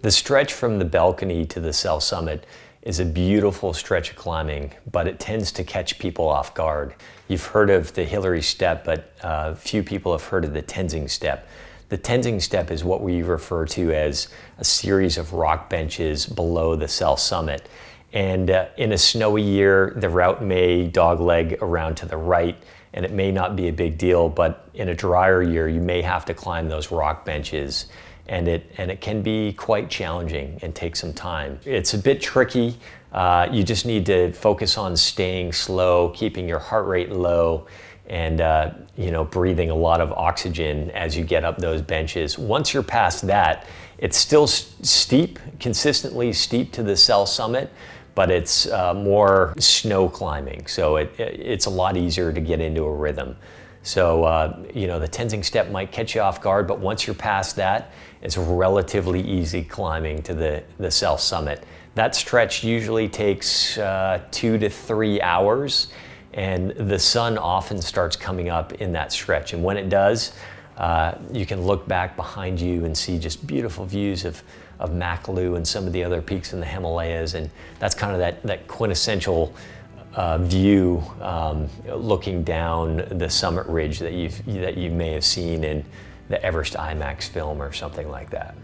The stretch from the balcony to the cell summit is a beautiful stretch of climbing, but it tends to catch people off guard. You've heard of the Hillary step, but few people have heard of the Tenzing step. The Tenzing step is what we refer to as a series of rock benches below the cell summit. And in a snowy year, the route may dogleg around to the right, and it may not be a big deal, but in a drier year, you may have to climb those rock benches. And it can be quite challenging and take some time. It's a bit tricky. You just need to focus on staying slow, keeping your heart rate low, and breathing a lot of oxygen as you get up those benches. Once you're past that, it's still steep, consistently steep to the cell summit, but it's more snow climbing, so it's a lot easier to get into a rhythm. So, the Tenzing step might catch you off guard, but once you're past that, it's relatively easy climbing to the cell summit. That stretch usually takes 2 to 3 hours, and the sun often starts coming up in that stretch. And when it does, you can look back behind you and see just beautiful views of Makalu and some of the other peaks in the Himalayas, and that's kind of that quintessential view looking down the summit ridge that you may have seen in the Everest IMAX film or something like that.